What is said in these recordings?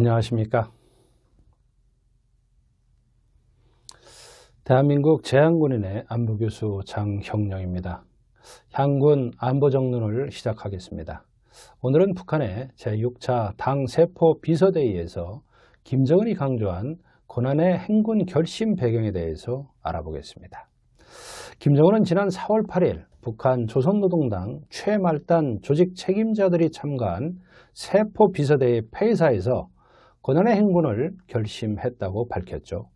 안녕하십니까. 대한민국 제한군인의 안보교수 장형령입니다. 향군 안보정론을 시작하겠습니다. 오늘은 북한의 제6차 당세포 비서대의에서 김정은이 강조한 고난의 행군 결심 배경에 대해서 알아보겠습니다. 김정은은 지난 4월 8일 북한 조선노동당 최말단 조직 책임자들이 참가한 세포 비서대의 폐사에서 고난의 행군을 결심했다고 밝혔죠.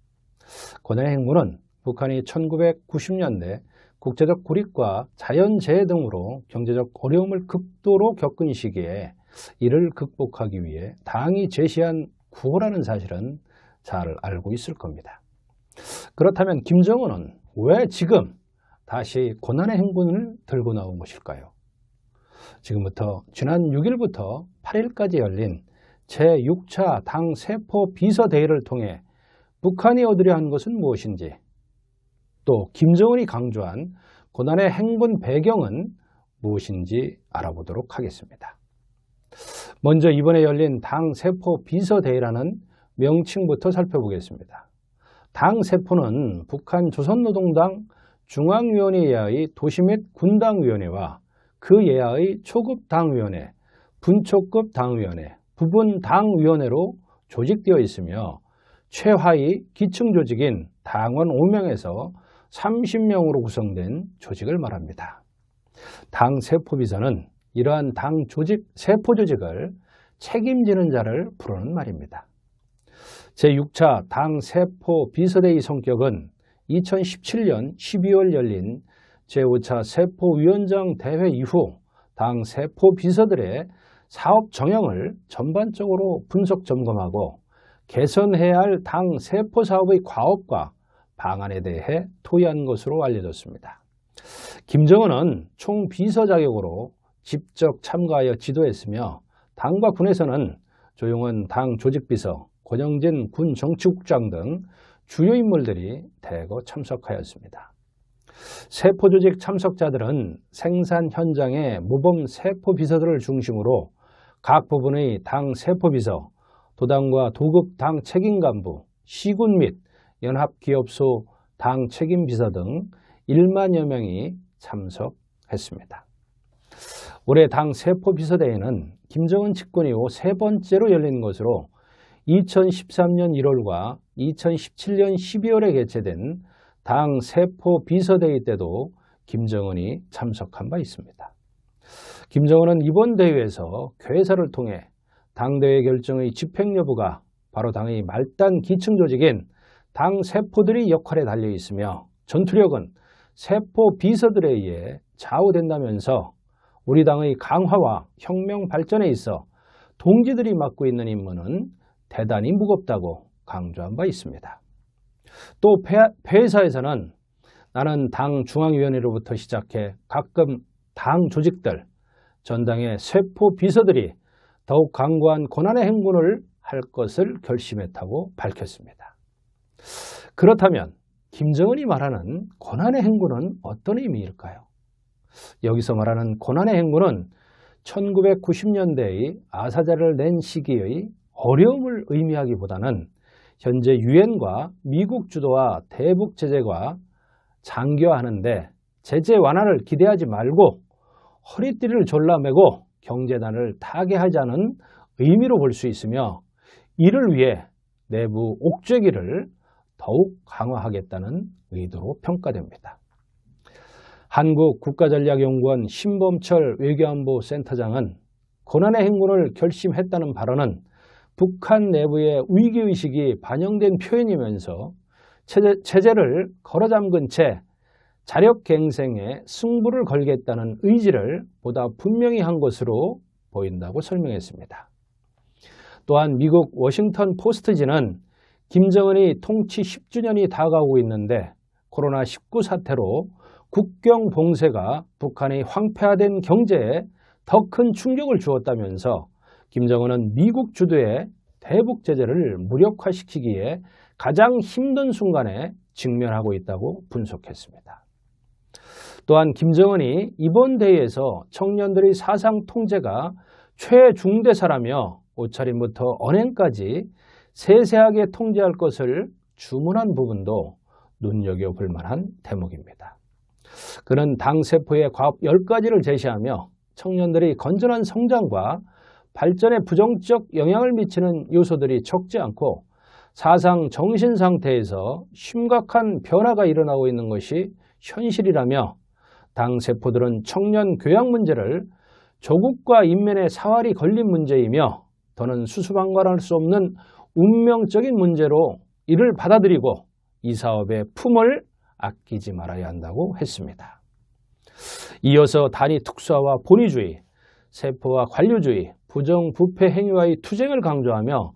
고난의 행군은 북한이 1990년대 국제적 고립과 자연재해 등으로 경제적 어려움을 극도로 겪은 시기에 이를 극복하기 위해 당이 제시한 구호라는 사실은 잘 알고 있을 겁니다. 그렇다면 김정은은 왜 지금 다시 고난의 행군을 들고 나온 것일까요? 지금부터 지난 6일부터 8일까지 열린 제6차 당세포 비서대의를 통해 북한이 얻으려 한 것은 무엇인지, 또 김정은이 강조한 고난의 행군 배경은 무엇인지 알아보도록 하겠습니다. 먼저 이번에 열린 당세포 비서대의라는 명칭부터 살펴보겠습니다. 당세포는 북한 조선노동당 중앙위원회 예하의 도시 및 군당위원회와 그 예하의 초급 당위원회, 분초급 당위원회, 부분 당위원회로 조직되어 있으며 최하위 기층 조직인 당원 5명에서 30명으로 구성된 조직을 말합니다. 당세포비서는 이러한 당 조직, 세포 조직을 책임지는 자를 부르는 말입니다. 제6차 당세포 비서대의 성격은 2017년 12월 열린 제5차 세포위원장 대회 이후 당 세포 비서들의 사업 정형을 전반적으로 분석 점검하고 개선해야 할 당 세포 사업의 과업과 방안에 대해 토의한 것으로 알려졌습니다. 김정은은 총 비서 자격으로 직접 참가하여 지도했으며 당과 군에서는 조용은 당 조직비서, 권영진 군 정치국장 등 주요 인물들이 대거 참석하였습니다. 세포 조직 참석자들은 생산 현장의 모범 세포 비서들을 중심으로 각 부분의 당 세포 비서, 도당과 도급 당 책임 간부, 시군 및 연합기업소 당 책임 비서 등 1만여 명이 참석했습니다. 올해 당 세포 비서대회는 김정은 집권 이후 세 번째로 열린 것으로 2013년 1월과 2017년 12월에 개최된 당 세포 비서대회 때도 김정은이 참석한 바 있습니다. 김정은은 이번 대회에서 괴사를 통해 당대회 결정의 집행 여부가 바로 당의 말단 기층 조직인 당 세포들의 역할에 달려 있으며 전투력은 세포 비서들에 의해 좌우된다면서 우리 당의 강화와 혁명 발전에 있어 동지들이 맡고 있는 임무는 대단히 무겁다고 강조한 바 있습니다. 또 폐회사에서는 나는 당 중앙위원회로부터 시작해 가끔 당 조직들, 전당의 세포 비서들이 더욱 강고한 고난의 행군을 할 것을 결심했다고 밝혔습니다. 그렇다면 김정은이 말하는 고난의 행군은 어떤 의미일까요? 여기서 말하는 고난의 행군은 1990년대의 아사자를 낸 시기의 어려움을 의미하기보다는 현재 유엔과 미국 주도와 대북 제재가 장기화하는데 제재 완화를 기대하지 말고 허리띠를 졸라매고 경제난을 타개하자는 의미로 볼 수 있으며 이를 위해 내부 옥죄기를 더욱 강화하겠다는 의도로 평가됩니다. 한국국가전략연구원 신범철 외교안보센터장은 고난의 행군을 결심했다는 발언은 북한 내부의 위기의식이 반영된 표현이면서 체제를 걸어잠근 채 자력갱생에 승부를 걸겠다는 의지를 보다 분명히 한 것으로 보인다고 설명했습니다. 또한 미국 워싱턴 포스트지는 김정은이 통치 10주년이 다가오고 있는데 코로나19 사태로 국경 봉쇄가 북한의 황폐화된 경제에 더 큰 충격을 주었다면서 김정은은 미국 주도의 대북 제재를 무력화시키기에 가장 힘든 순간에 직면하고 있다고 분석했습니다. 또한 김정은이 이번 대회에서 청년들의 사상 통제가 최중대사라며 옷차림부터 언행까지 세세하게 통제할 것을 주문한 부분도 눈여겨볼 만한 대목입니다. 그는 당세포의 과업 10가지를 제시하며 청년들이 건전한 성장과 발전에 부정적 영향을 미치는 요소들이 적지 않고 사상 정신 상태에서 심각한 변화가 일어나고 있는 것이 현실이라며 당세포들은 청년 교양 문제를 조국과 인민의 사활이 걸린 문제이며 더는 수수방관할 수 없는 운명적인 문제로 이를 받아들이고 이 사업의 품을 아끼지 말아야 한다고 했습니다. 이어서 단위 특수화와 본위주의, 세포와 관료주의, 부정부패 행위와의 투쟁을 강조하며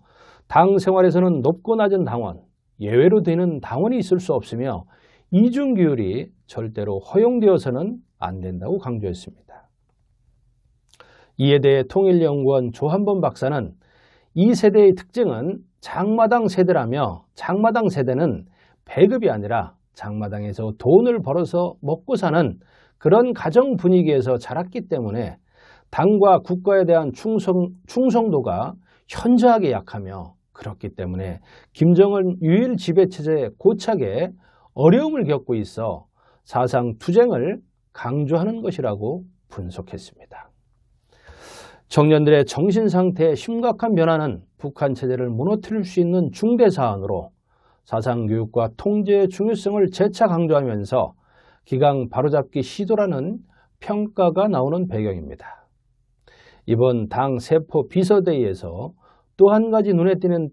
당 생활에서는 높고 낮은 당원, 예외로 되는 당원이 있을 수 없으며 이중규율이 절대로 허용되어서는 안 된다고 강조했습니다. 이에 대해 통일연구원 조한범 박사는 이 세대의 특징은 장마당 세대라며 장마당 세대는 배급이 아니라 장마당에서 돈을 벌어서 먹고 사는 그런 가정 분위기에서 자랐기 때문에 당과 국가에 대한 충성도가 현저하게 약하며 그렇기 때문에 김정은 유일 지배체제에 고착에 어려움을 겪고 있어 사상 투쟁을 강조하는 것이라고 분석했습니다. 청년들의 정신 상태의 심각한 변화는 북한 체제를 무너뜨릴 수 있는 중대 사안으로 사상교육과 통제의 중요성을 재차 강조하면서 기강 바로잡기 시도라는 평가가 나오는 배경입니다. 이번 당 세포 비서대회에서 또 한 가지 눈에 띄는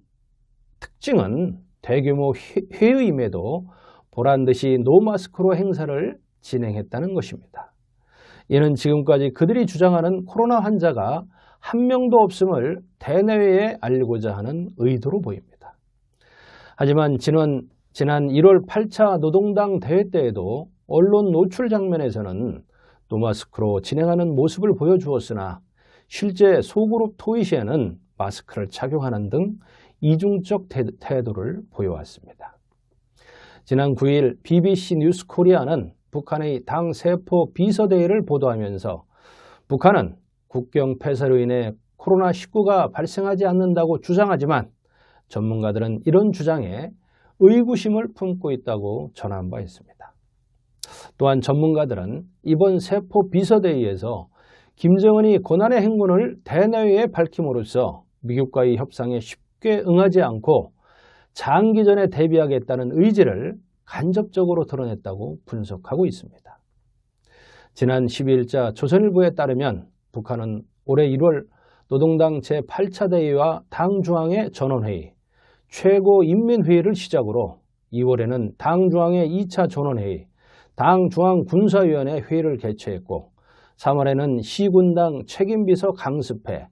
특징은 대규모 회의임에도 보란듯이 노마스크로 행사를 진행했다는 것입니다. 이는 지금까지 그들이 주장하는 코로나 환자가 한 명도 없음을 대내외에 알리고자 하는 의도로 보입니다. 하지만 지난 1월 8차 노동당 대회 때에도 언론 노출 장면에서는 노마스크로 진행하는 모습을 보여주었으나 실제 소그룹 토의 시에는 마스크를 착용하는 등 이중적 태도를 보여왔습니다. 지난 9일 BBC 뉴스 코리아는 북한의 당 세포 비서대회를 보도하면서 북한은 국경 폐쇄로 인해 코로나19가 발생하지 않는다고 주장하지만 전문가들은 이런 주장에 의구심을 품고 있다고 전한 바 있습니다. 또한 전문가들은 이번 세포 비서대회에서 김정은이 고난의 행군을 대내외에 밝힘으로써 미국과의 협상에 쉽게 응하지 않고 장기전에 대비하겠다는 의지를 간접적으로 드러냈다고 분석하고 있습니다. 지난 12일자 조선일보에 따르면 북한은 올해 1월 노동당 제8차 대회와 당 중앙의 전원회의, 최고인민회의를 시작으로 2월에는 당 중앙의 2차 전원회의, 당 중앙군사위원회 회의를 개최했고 3월에는 시군당 책임비서 강습회,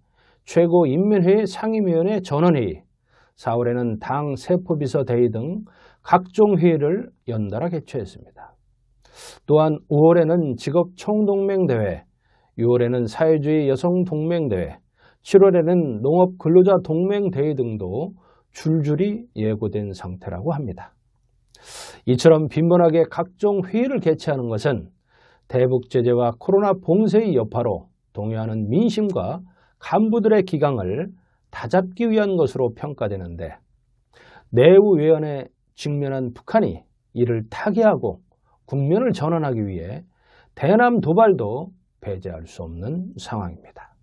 최고인민회의 상임위원회 전원회의, 4월에는 당 세포비서 대의 등 각종 회의를 연달아 개최했습니다. 또한 5월에는 직업총동맹대회, 6월에는 사회주의 여성동맹대회, 7월에는 농업근로자동맹대회 등도 줄줄이 예고된 상태라고 합니다. 이처럼 빈번하게 각종 회의를 개최하는 것은 대북 제재와 코로나 봉쇄의 여파로 동요하는 민심과 간부들의 기강을 다잡기 위한 것으로 평가되는데 내후외환에 직면한 북한이 이를 타개하고 국면을 전환하기 위해 대남 도발도 배제할 수 없는 상황입니다.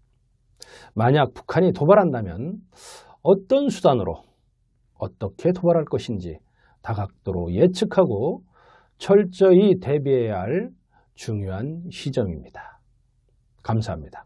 만약 북한이 도발한다면 어떤 수단으로 어떻게 도발할 것인지 다각도로 예측하고 철저히 대비해야 할 중요한 시점입니다. 감사합니다.